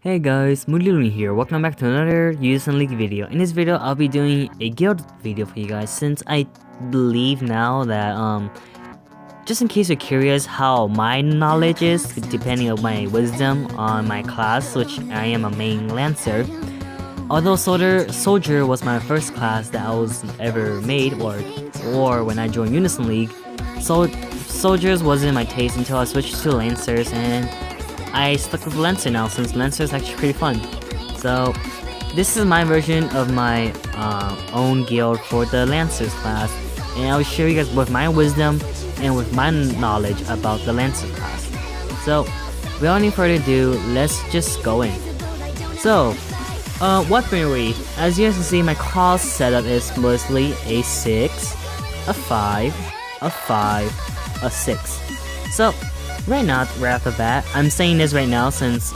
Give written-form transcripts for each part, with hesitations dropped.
Hey guys, MoonieLunie here. Welcome back to another Unison League video. In this video, I'll be doing a guild video for you guys since I believe now that just in case you're curious how my knowledge is, depending on my wisdom on my class, which I am a main Lancer. Although Soldier was my first class that I was ever made, or when I joined Unison League, so Soldiers wasn't my taste until I switched to Lancers, and I stuck with Lancer now since Lancer is actually pretty fun. So this is my version of my own guild for the Lancers class, and I'll show you guys with my wisdom and with my knowledge about the Lancers class. So without any further ado, let's just go in. So weaponry, as you guys can see, my class setup is mostly a 6, a 5, a 5, a 6. So right now, right off the bat, I'm saying this right now since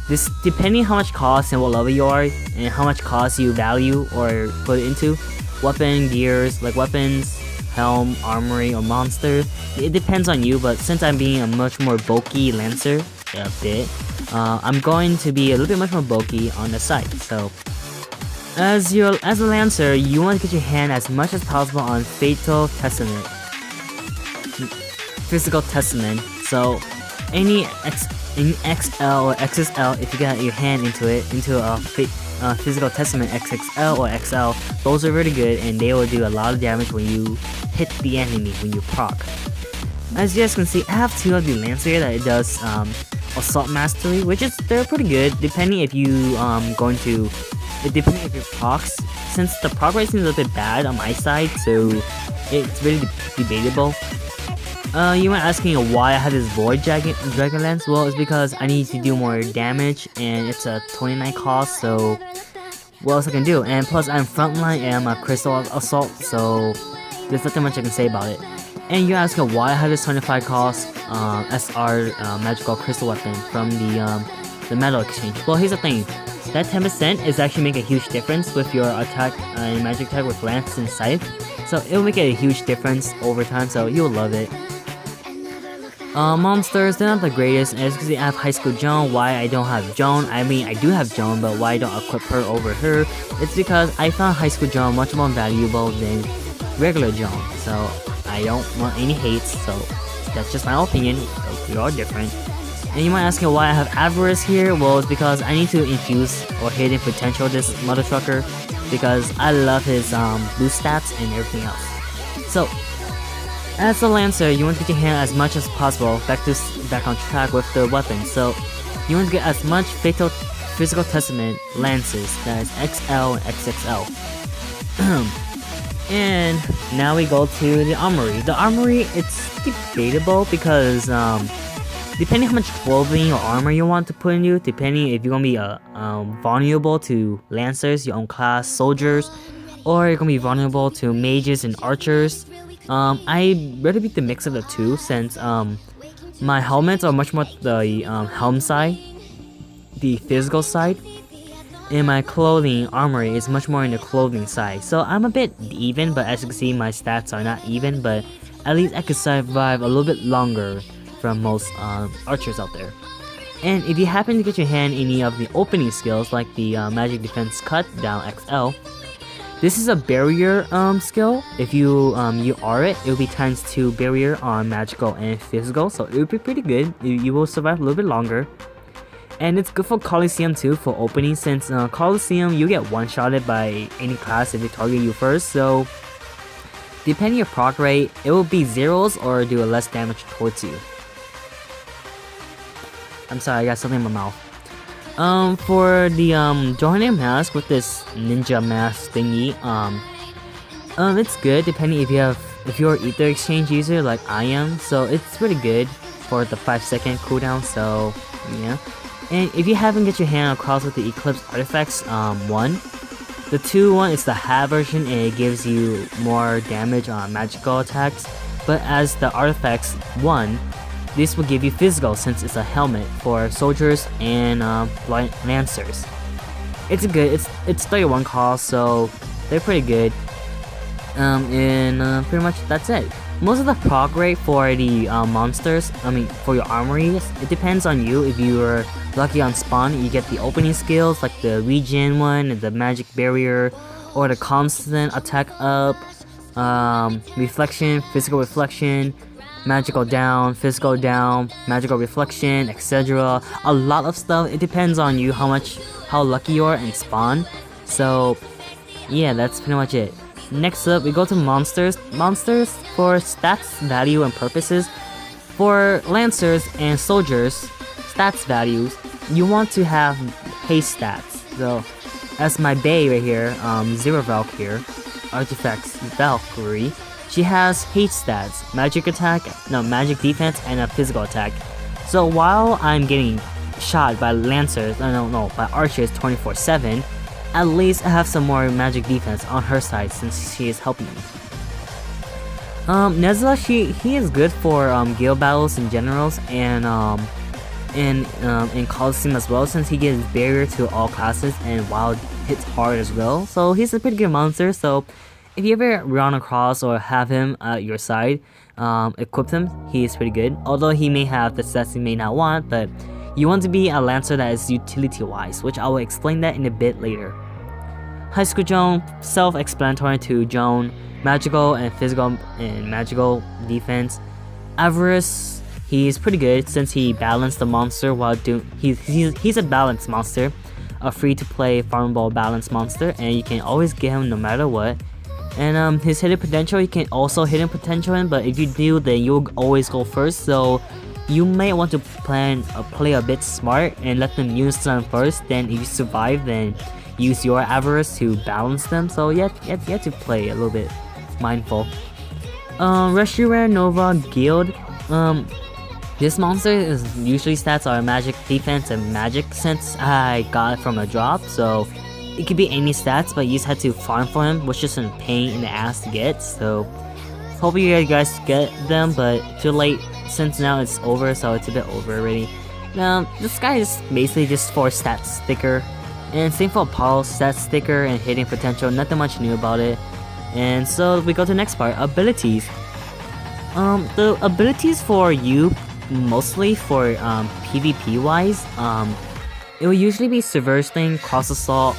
this, depending how much cost and what level you are and how much cost you value or put into weapon, gears, like weapons, helm, armory, or monster, it depends on you. But since I'm being a much more bulky Lancer, a bit, I'm going to be a little bit much more bulky on the side. So as a Lancer, you want to get your hand as much as possible on Physical Testament. So any XL or XSL, if you got your hand into a Physical Testament XXL or XL, those are really good and they will do a lot of damage when you hit the enemy when you proc. As you guys can see, I have two of the Lancer here that it does Assault Mastery, which is they're pretty good depending if you depending if your procs. Since the proc rate seems a little bit bad on my side, so it's really debatable. You might asking why I have this Void Dragon Lance. Well, it's because I need to do more damage, and it's a 29 cost, so what else I can do? And plus, I'm frontline and I'm a Crystal Assault, so there's nothing much I can say about it. And you're asking why I have this 25 cost SR Magical Crystal Weapon from the Metal Exchange. Well, here's the thing. That 10% is actually make a huge difference with your attack and magic attack with Lance and Scythe. So it'll make a huge difference over time, so you'll love it. Monsters, they're not the greatest. As you can see, I have High School Joan. Why I don't have Joan? I mean, I do have Joan, but why I don't equip her over her? It's because I found High School Joan much more valuable than regular Joan. So I don't want any hates, so that's just my opinion. We are different. And you might ask me why I have Avarice here. Well, it's because I need to infuse or hidden potential this mother trucker, because I love his boost stats and everything else. So as a Lancer, you want to get your hand as much as possible back on track with the weapon. So you want to get as much Physical Testament Lances, that is XL and XXL. And now we go to the Armory. The Armory, it's debatable because depending how much clothing or armor you want to put in you, depending if you're gonna be vulnerable to Lancers, your own class, soldiers, or you're gonna be vulnerable to mages and archers. I rather beat the mix of the two since my helmets are much more the helm side, the physical side, and my clothing armory is much more in the clothing side. So I'm a bit even, but as you can see, my stats are not even, but at least I could survive a little bit longer from most archers out there. And if you happen to get your hand in any of the opening skills like the Magic Defense Cut Down XL, this is a barrier skill. If you are it will be ×2 barrier on magical and physical, so it will be pretty good. You will survive a little bit longer. And it's good for Coliseum too for opening, since Coliseum you get one-shotted by any class if they target you first, so depending on your proc rate, it will be zeros or do a less damage towards you. I'm sorry, I got something in my mouth. For the Johanna mask with this ninja mask thingy, it's good depending if you're an Ether Exchange user like I am, so it's pretty good for the 5-second cooldown, so yeah. And if you haven't get your hand across with the Eclipse Artifacts 1, the 2 one is the hat version and it gives you more damage on magical attacks, but as the Artifacts 1, this will give you physical since it's a helmet for soldiers and Lancers. It's good, it's 31 cost, so they're pretty good. And pretty much that's it. Most of the proc rate for the monsters, for your armories, it depends on you. If you're lucky on spawn, you get the opening skills like the regen one, the magic barrier, or the constant attack up, reflection, physical reflection, magical down, physical down, magical reflection, etc. A lot of stuff. It depends on you how lucky you are in spawn. So yeah, that's pretty much it. Next up, we go to monsters. Monsters for stats, value, and purposes. For lancers and soldiers, stats values, you want to have haste stats. So, as my Bay right here, Zero Valk here, Artifacts Valkyrie, she has haste stats, magic defense, and a physical attack. So while I'm getting shot by lancers, by archers 24/7, at least I have some more magic defense on her side since she is helping me. Nezla, he is good for guild battles in generals and in Coliseum as well, since he gives barrier to all classes and wild hits hard as well. So he's a pretty good monster. So if you ever run across or have him at your side, equip him, he is pretty good. Although he may have the stats you may not want, but you want to be a lancer that is utility-wise, which I will explain that in a bit later. High School Joan, self-explanatory to Joan, magical and physical and magical defense. Avarice, he's pretty good since he balanced the monster while he's a balanced monster, a free-to-play farmable balanced monster, and you can always get him no matter what. And his hidden potential, you can also hidden potential him, but if you do, then you'll always go first. So you may want to play a bit smart and let them use them first. Then if you survive, then use your avarice to balance them. So you have to play a little bit mindful. Reshiram Nova Guild. This monster is usually stats are magic defense and magic, since I got it from a drop. So it could be any stats, but you just had to farm for him, which is a pain in the ass to get. So hope you guys get them, but too late since now it's over, so it's a bit over already. This guy is basically just for stats sticker, and same for Apollo, stats sticker and hitting potential, nothing much new about it. And so we go to the next part, abilities. The abilities for you, mostly for PvP wise, it will usually be Subverse Thing, Cross Assault,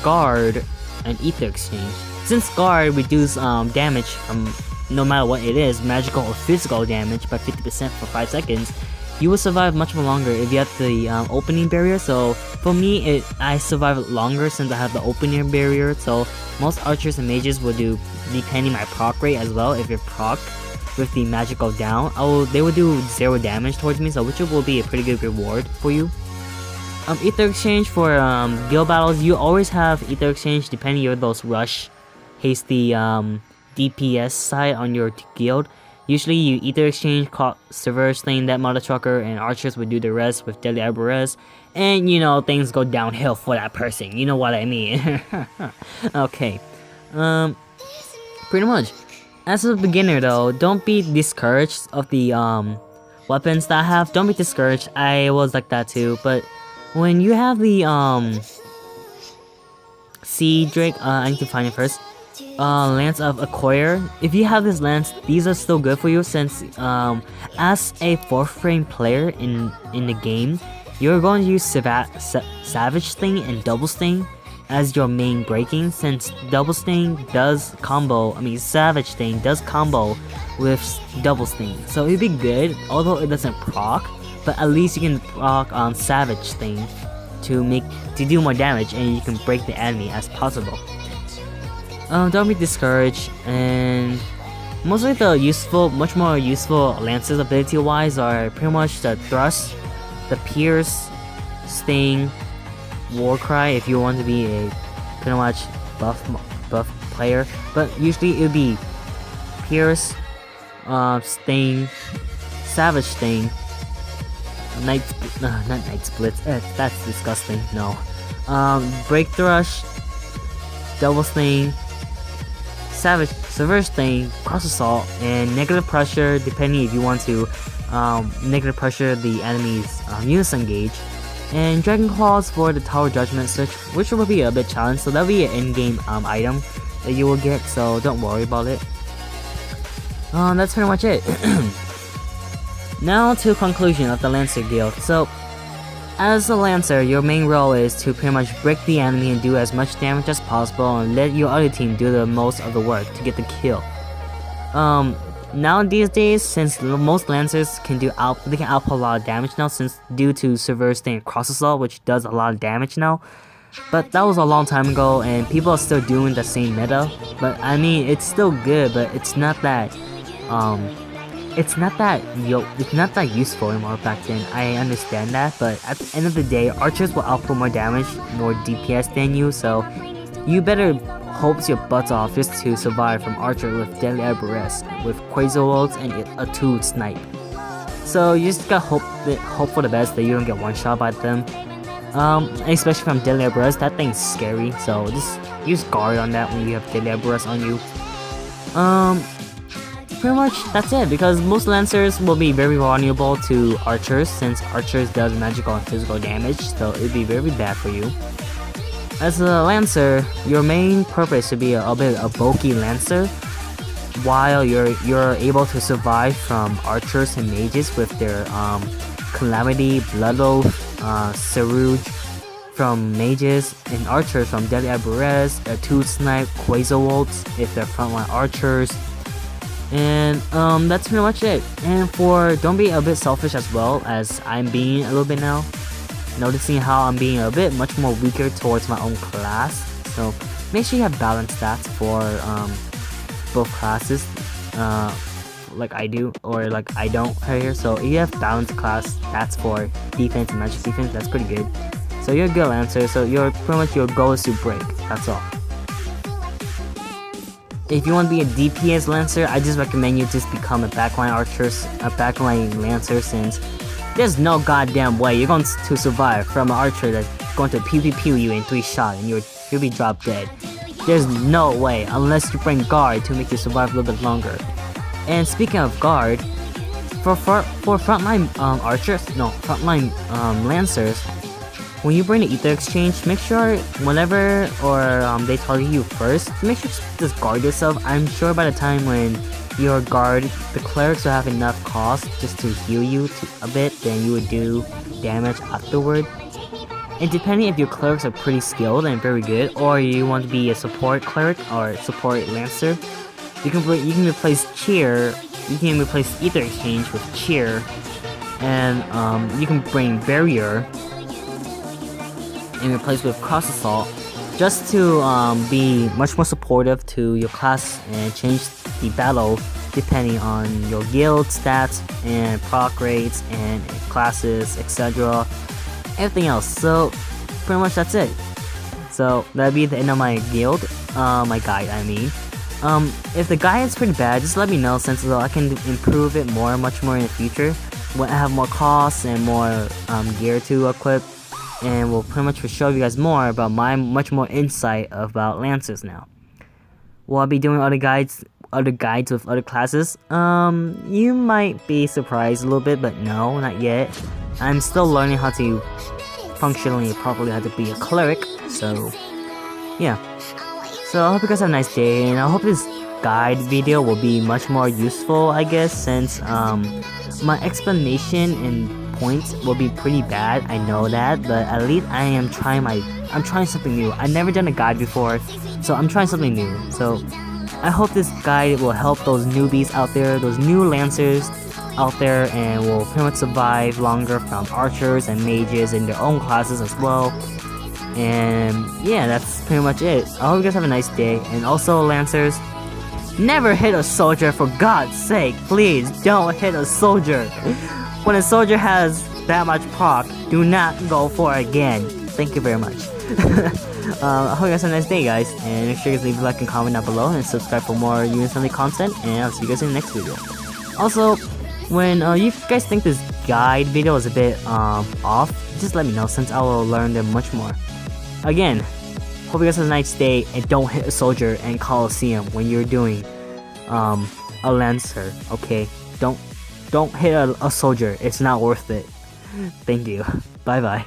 Guard, and Ether Exchange. Since Guard reduces damage from no matter what it is, magical or physical damage by 50% for 5 seconds, you will survive much more longer if you have the opening barrier. So for me, I survive longer since I have the opening barrier. So most archers and mages will do, depending my proc rate as well. If you're proc with the magical down, they will do 0 damage towards me, so which will be a pretty good reward for you. Ether Exchange for guild battles, you always have Ether Exchange depending on those rush, hasty DPS side on your guild. Usually you Ether Exchange, Subverse Thing, that Mother Trucker, and archers would do the rest with Deadly Arbalest, and you know, things go downhill for that person, you know what I mean. Okay, pretty much. As a beginner though, don't be discouraged of the weapons that I have. Don't be discouraged, I was like that too, but when you have the Sea Drake, I need to find it first. Lance of Acquire. If you have this lance, these are still good for you, since as a 4th frame player in the game, you're going to use Savage Sting and Double Sting as your main breaking, since Double Sting does combo, Savage Sting does combo with Double Sting. So it'd be good, although it doesn't proc, but at least you can proc on Savage Sting to do more damage, and you can break the enemy as possible. Don't be discouraged, and mostly the much more useful lances ability wise are pretty much the Thrust, the Pierce, Sting, Warcry if you want to be a pretty much buff player, but usually it would be Pierce, Sting, Savage Sting, not Night Splits, that's disgusting, no. Break Thrush, Double Sting, Subverse Thing, Cross Assault, and Negative Pressure, depending if you want to negative pressure the enemy's Unison gauge. And Dragon Claws for the Tower Judgment Search, which will be a bit challenged, so that'll be an in-game item that you will get, so don't worry about it. That's pretty much it. Now to conclusion of the Lancer guild. So, as a Lancer, your main role is to pretty much break the enemy and do as much damage as possible and let your other team do the most of the work to get the kill. Now these days, since most Lancers can they can output a lot of damage now, since due to Severe Sting Cross Assault, which does a lot of damage now. But that was a long time ago, and people are still doing the same meta. But I mean, it's still good, but it's not that it's not that useful anymore back then. I understand that, but at the end of the day, archers will output more damage, more DPS than you, so you better hope your butts off just to survive from archer with deadly arbalest, with Quasar Wolves and a 2 snipe. So you just gotta hope for the best that you don't get one shot by them. Especially from deadly arbalest, that thing's scary. So just use guard on that when you have deadly arbalest on you. Pretty much that's it, because most Lancers will be very vulnerable to archers, since archers does magical and physical damage, so it'd be very bad for you. As a Lancer, your main purpose should be a bit of a bulky Lancer, while you're able to survive from archers and mages with their Calamity, Blood Oath, Saruj from mages, and archers from Deadly Arbalest, a 2 snipe, Quasar Wolves if they're frontline archers. And that's pretty much it. And don't be a bit selfish as well, as I'm being a little bit now. Noticing how I'm being a bit much more weaker towards my own class. So make sure you have balanced stats for both classes, like I do or like I don't right here. So if you have balanced class stats for defense and magic defense, that's pretty good. So you're a good Lancer, so pretty much your goal is to break, that's all. If you want to be a DPS Lancer, I just recommend you just become a backline Lancer, since there's no goddamn way you're going to survive from an archer that's going to pew you in 3 shots and you'll be drop dead. There's no way, unless you bring guard to make you survive a little bit longer. And speaking of guard, for frontline Lancers, when you bring the Ether Exchange, make sure whenever they target you first, make sure to just guard yourself. I'm sure by the time when your guard, the clerics will have enough cost just to heal you a bit, then you would do damage afterward. And depending if your clerics are pretty skilled and very good, or you want to be a support cleric or support Lancer, you can replace Cheer. You can replace Ether Exchange with Cheer, and you can bring Barrier and replace with Cross Assault, just to be much more supportive to your class and change the battle depending on your guild stats and proc rates and classes, etc. Everything else. So pretty much that's it. So that'd be the end of my guild, my guide I mean. If the guide is pretty bad, just let me know, since I can improve it much more in the future when I have more costs and more gear to equip. And we'll pretty much show you guys more about much more insight about Lancers now. Will I be doing other guides with other classes? You might be surprised a little bit, but no, not yet. I'm still learning how to functionally properly how to be a cleric, so yeah. So I hope you guys have a nice day, and I hope this guide video will be much more useful, I guess, since my explanation and points will be pretty bad, I know that, but at least I'm trying something new. I've never done a guide before, so I'm trying something new. So I hope this guide will help those newbies out there, those new Lancers out there, and will pretty much survive longer from archers and mages in their own classes as well. And yeah, that's pretty much it. I hope you guys have a nice day, and also Lancers, never hit a soldier, for God's sake. Please don't hit a soldier. When a soldier has that much proc, do not go for it again. Thank you very much. I hope you guys have a nice day, guys. And make sure you guys leave a like and comment down below, and subscribe for more Unison content. And I'll see you guys in the next video. Also, when you guys think this guide video is a bit off, just let me know, since I will learn them much more. Again, hope you guys have a nice day, and don't hit a soldier in Coliseum when you're doing a Lancer. Okay, don't hit a soldier. It's not worth it. Thank you. Bye bye.